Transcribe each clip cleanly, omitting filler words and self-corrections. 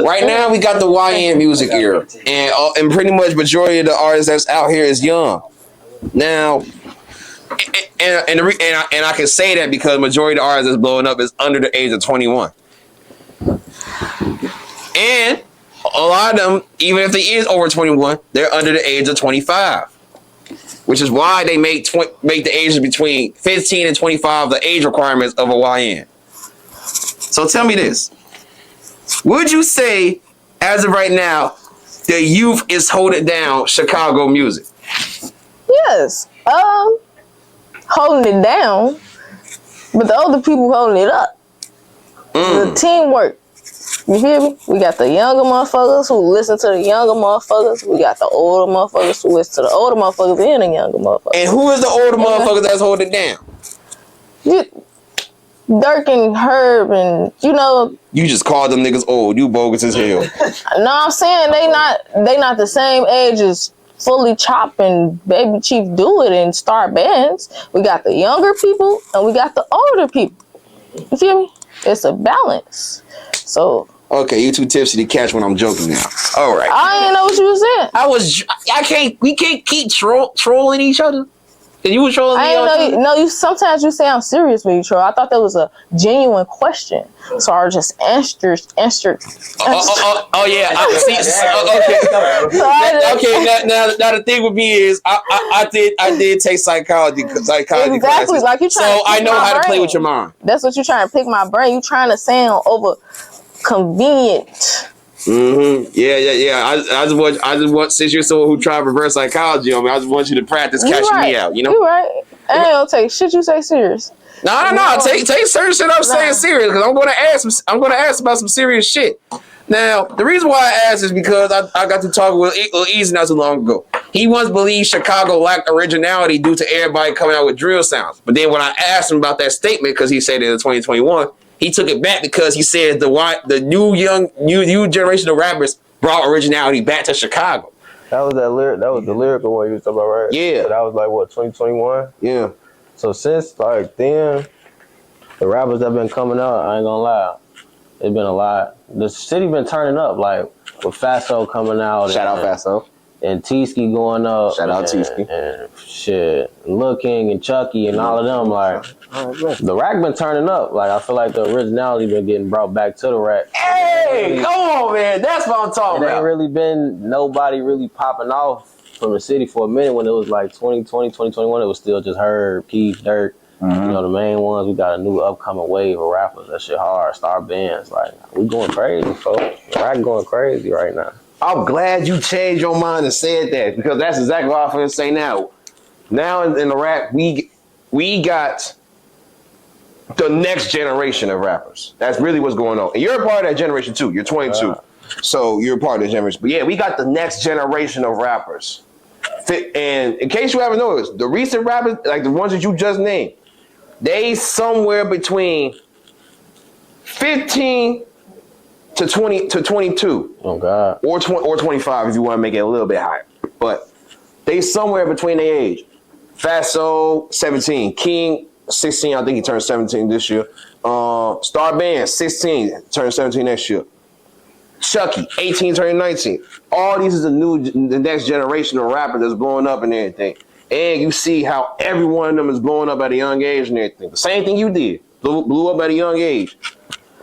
Right now, we got the YN music era, and pretty much majority of the artists that's out here is young. Now, and I can say that because majority of the artists that's blowing up is under the age of 21, and a lot of them, even if they is over 21, they're under the age of 25, which is why they make the ages between 15 and 25 the age requirements of a YN. So tell me this. Would you say, as of right now, the youth is holding down Chicago music? Yes. Holding it down, but the older people holding it up. The teamwork. You hear me? We got the younger motherfuckers who listen to the younger motherfuckers. We got the older motherfuckers who listen to the older motherfuckers and the younger motherfuckers. And who is the older motherfuckers that's holding it down? Dirk and Herb and, You just called them niggas old. You bogus as hell. No, I'm saying they not the same age as Fully Chop and Baby Chief Do It and Star Bands. We got the younger people and we got the older people. You feel me? It's a balance. So okay, you too tipsy to catch when I'm joking now. All right. I didn't know what you were saying. We can't keep trolling each other. And you were trolling me. I didn't know. You sometimes you say I'm serious when you troll. I thought that was a genuine question, so I just answered. Oh yeah. Okay. Now the thing with me is I did take psychology exactly classes, like you trying. So I know how to play with your mind. That's what you're trying to pick my brain. You trying to sound over convenient. Mm-hmm. Yeah. I just want since you're someone who tried reverse psychology on me, I just want you to practice catching me out. You right. I ain't gonna take shit you say serious. No. Take certain shit I'm saying serious because I'm gonna ask about some serious shit. Now, the reason why I asked is because I got to talk with Easy not too long ago. He once believed Chicago lacked originality due to everybody coming out with drill sounds. But then when I asked him about that statement, because he said it in 2021, he took it back because he said the new generation of rappers brought originality back to Chicago. That was the lyrical one you was talking about, right? Yeah. So that was like what, 2021? Yeah. So since like then, the rappers that been coming out, I ain't gonna lie, it's been a lot. The city been turning up, like with Fatso coming out. Shout out Fatso. And T-Ski going up. Shout out T-Ski. And shit, Lil King and Chucky and all of them, like, the rack been turning up. Like, I feel like the originality been getting brought back to the rack. Hey, come on, man. That's what I'm talking about. It ain't really been nobody really popping off from the city for a minute. When it was like 2020, 2021, it was still just Herb, Keith, Dirk. Mm-hmm. You know, the main ones. We got a new upcoming wave of rappers. That shit hard. Star Bands. Like, we going crazy, folks. The rack going crazy right now. I'm glad you changed your mind and said that because that's exactly what I'm going to say now. Now in the rap, we got the next generation of rappers. That's really what's going on. And you're a part of that generation too. You're 22. So you're a part of the generation. But yeah, we got the next generation of rappers. And in case you haven't noticed, the recent rappers, like the ones that you just named, they somewhere between 15 to 20 to 22. Oh God. Or 25 if you want to make it a little bit higher. But they somewhere between their age. Fatso, 17. King, 16. I think he turned 17 this year. Star Band, 16. Turned 17 next year. Chucky, 18, turning 19. All these is the next generation of rappers that's blowing up and everything. And you see how every one of them is blowing up at a young age and everything. The same thing you did. Blew up at a young age.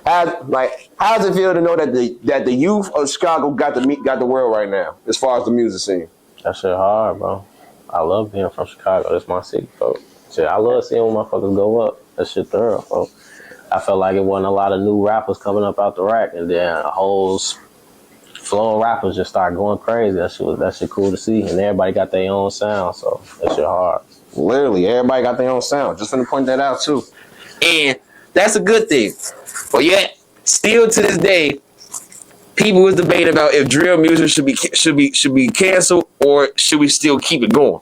How does it feel to know that the youth of Chicago got the world right now as far as the music scene? That shit hard, bro. I love being from Chicago. That's my city, folks. Shit, I love seeing motherfuckers go up. That shit thorough, folks. I felt like it wasn't a lot of new rappers coming up out the rack, and then a whole flow of rappers just started going crazy. That shit cool to see, and everybody got their own sound, so that shit hard. Literally, everybody got their own sound. Just want to point that out too, and that's a good thing. But yet, still to this day, people is debating about if drill music should be canceled or should we still keep it going.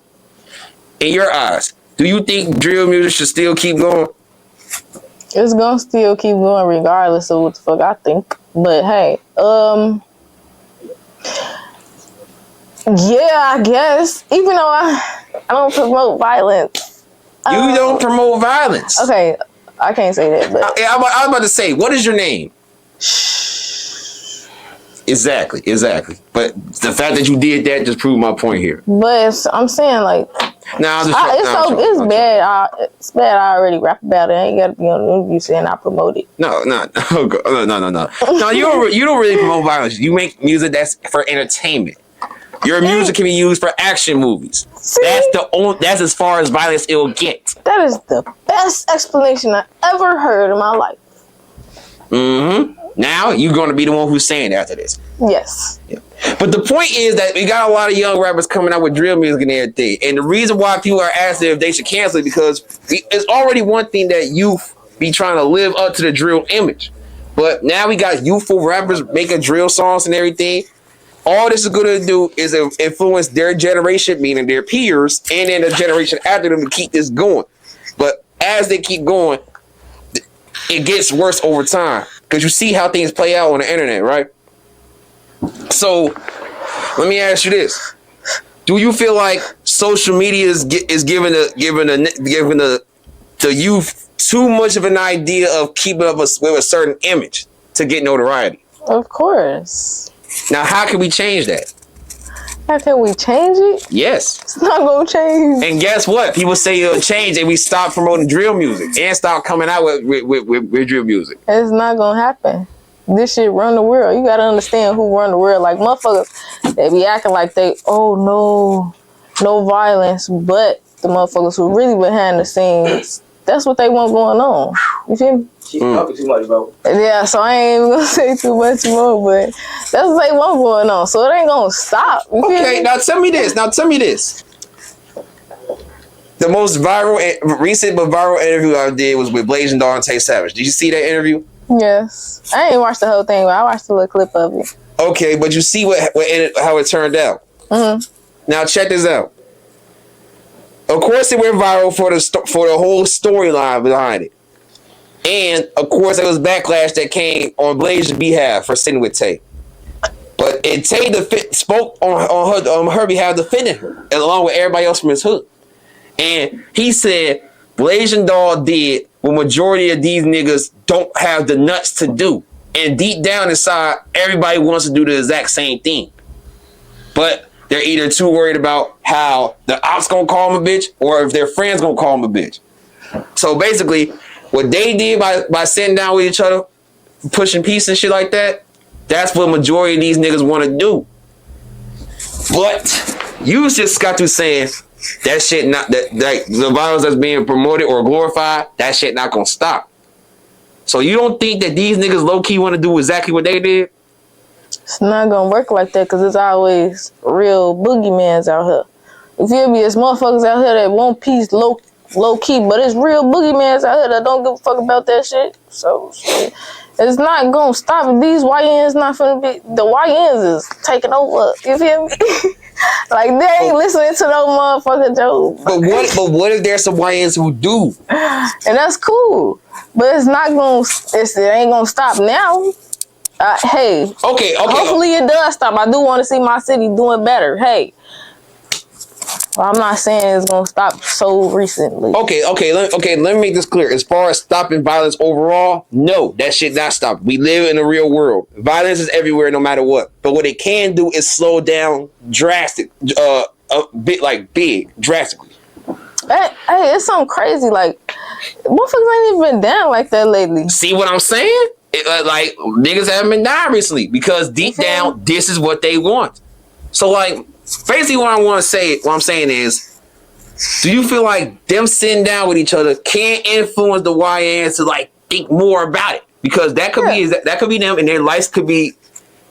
In your eyes, do you think drill music should still keep going? It's gonna still keep going regardless of what the fuck I think. But hey, yeah, I guess. Even though I don't promote violence. You don't promote violence. Okay, I can't say that. But I was about to say, what is your name? Exactly. But the fact that you did that just proved my point here. But I'm saying like, Nah, it's bad. It's bad. I already rap about it. I ain't got to be on the interview saying I promote it. No. No, you don't really promote violence. You make music that's for entertainment. Your music can be used for action movies. See? That's as far as violence it'll get. That is the best explanation I ever heard in my life. Mm-hmm. Now you're going to be the one who's saying after this. Yes. Yeah. But the point is that we got a lot of young rappers coming out with drill music and everything. And the reason why people are asking if they should cancel it because it's already one thing that youth be trying to live up to the drill image. But now we got youthful rappers making drill songs and everything. All this is going to do is influence their generation, meaning their peers, and then the generation after them to keep this going. But as they keep going, it gets worse over time. Because you see how things play out on the internet, right? So, let me ask you this. Do you feel like social media is giving the youth too much of an idea of keeping up with a certain image to get notoriety? Of course. Now, how can we change that? How can we change it? Yes. It's not going to change. And guess what? People say it'll change and we stop promoting drill music and stop coming out with drill music. It's not going to happen. This shit run the world. You got to understand who run the world. Like, motherfuckers, they be acting like no violence. But the motherfuckers who really behind the scenes, that's what they want going on. You feel me? She's talking too much, bro. Yeah, so I ain't even gonna say too much more, but that's what they want going on. So it ain't gonna stop. You feel Okay, me? now tell me this. The most recent but viral interview I did was with Blasian Doll and Tay Savage. Did you see that interview? Yes. I ain't watched the whole thing, but I watched a little clip of it. Okay, but you see how it turned out. Mm-hmm. Now check this out. Of course, it went viral for the whole storyline behind it, and of course, there was backlash that came on Blasian's behalf for sitting with Tay. But Tay spoke on her behalf, defending her, along with everybody else from his hood. And he said Blasian Doll did what majority of these niggas don't have the nuts to do. And deep down inside, everybody wants to do the exact same thing. But they're either too worried about how the ops gonna call them a bitch or if their friends gonna call them a bitch. So basically, what they did by sitting down with each other, pushing peace and shit like that, that's what majority of these niggas want to do. But you just got to saying that shit not that the violence that's being promoted or glorified, that shit not gonna stop. So you don't think that these niggas low key want to do exactly what they did? It's not gonna work like that because there's always real boogeymans out here. You feel me? It's motherfuckers out here that want peace low key, but it's real boogeymans out here that don't give a fuck about that shit. So shit, it's not gonna stop. These YNs not finna be. The YNs is taking over. You feel me? Like they ain't listening to no motherfucking joke. But what if there's some YNs who do? And that's cool, but it's not gonna. It ain't gonna stop now. Hey. Okay. Hopefully it does stop. I do want to see my city doing better. Hey. Well, I'm not saying it's gonna stop so recently. Okay. Let me make this clear. As far as stopping violence overall, no, that shit not stop. We live in the real world. Violence is everywhere, no matter what. But what it can do is slow down drastically. Hey, it's something crazy. Like, motherfuckers ain't even been down like that lately. See what I'm saying? Like niggas haven't been dying recently because deep down, this is what they want. So like, basically, what I'm saying is, do you feel like them sitting down with each other can influence the YNs to like think more about it? Because that could be them, and their lives could be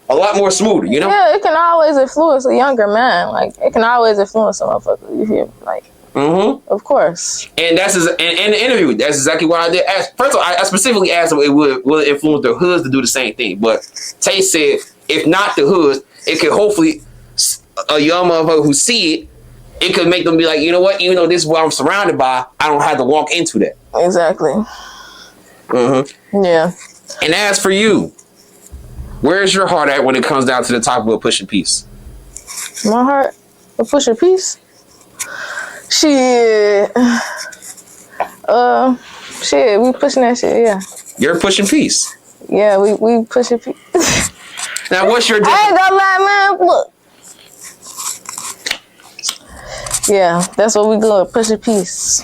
a lot more smoother. You know? Yeah, it can always influence a younger man. Like, it can always influence a motherfucker. You hear me? Like. Mm-hmm. Of course. And that's in the interview. That's exactly what I did. First of all, I specifically asked them will it influence the hoods to do the same thing. But Tay said, if not the hoods, it could hopefully a young motherfucker who see it could make them be like, you know what? Even though this is what I'm surrounded by, I don't have to walk into that. Exactly. Mm-hmm. Yeah. And as for you, where's your heart at when it comes down to the topic of pushing peace? My heart will push a peace. Shit, we pushing that shit, yeah. You're pushing peace. Yeah, we pushing peace. Now, what's your I ain't gonna lie, man. Look. Yeah, that's what we do. Pushing peace.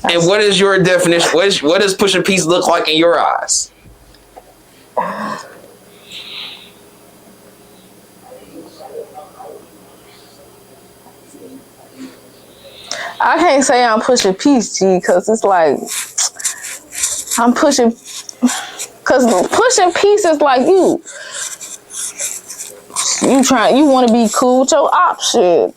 And what is your definition? What does pushing peace look like in your eyes? I can't say I'm pushing peace, G, because it's like I'm pushing. Because pushing peace is like you want to be cool with your option.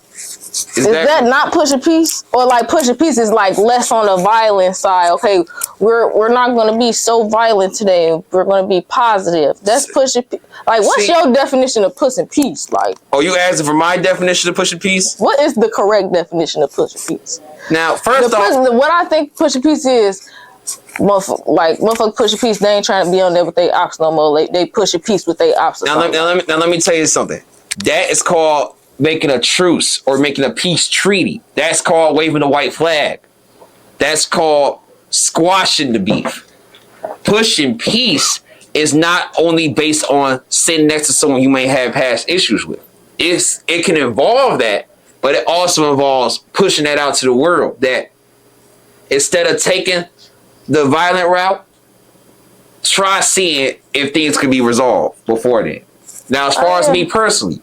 Is that not pushing peace? Or like pushing peace is like less on the violent side. Okay, we're not going to be so violent today. We're going to be positive. That's pushing peace. Like, what's your definition of pushing peace? Like, oh, you asking for my definition of pushing peace? What is the correct definition of pushing peace? Now, first off, what I think pushing peace is, motherfuckers pushing peace. They ain't trying to be on there with their ops no more. They pushing peace with their ops. Now let me tell you something. That is called making a truce or making a peace treaty. That's called waving a white flag. That's called squashing the beef. Pushing peace is not only based on sitting next to someone you may have past issues with. It can involve that, but it also involves pushing that out to the world, that instead of taking the violent route, try seeing if things can be resolved before then. Now, as far as me personally,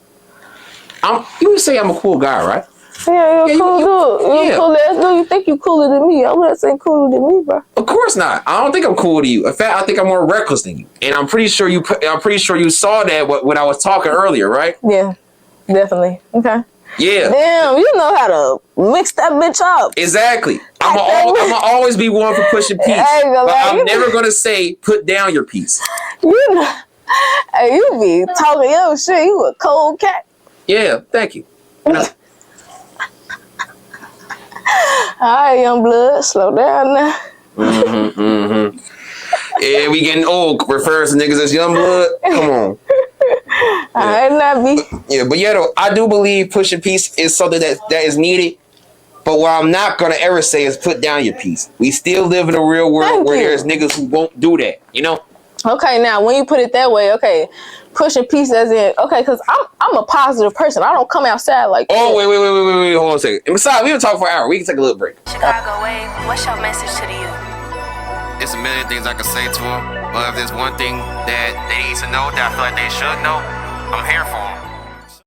you would say I'm a cool guy, right? Yeah, you're cool dude. You're cool ass dude. You think you cooler than me? I'm not saying cooler than me, bro. Of course not. I don't think I'm cool to you. In fact, I think I'm more reckless than you. And I'm pretty sure you saw that when I was talking earlier, right? Yeah, definitely. Okay. Yeah. Damn, you know how to mix that bitch up. Exactly. I'm gonna always be one for pushing peace, but I'm never gonna say put down your peace. You know, hey, you be talking your shit. You a cold cat. Yeah. Thank you. All right, young blood, slow down now. Yeah, we getting old. Refers to niggas as young blood. Come on. I not be. Yeah, but yeah, though, I do believe pushing peace is something that is needed. But what I'm not gonna ever say is put down your peace. We still live in a real world where there's niggas who won't do that. You know. Okay, now when you put it that way, okay, pushing peace as in because I'm a positive person. I don't come outside like. Oh wait, hold on a second. And besides, we can talk for an hour. We can take a little break. Chicago Wave, what's your message to the youth? There's a million things I could say to them, but if there's one thing that they need to know that I feel like they should know, I'm here for them.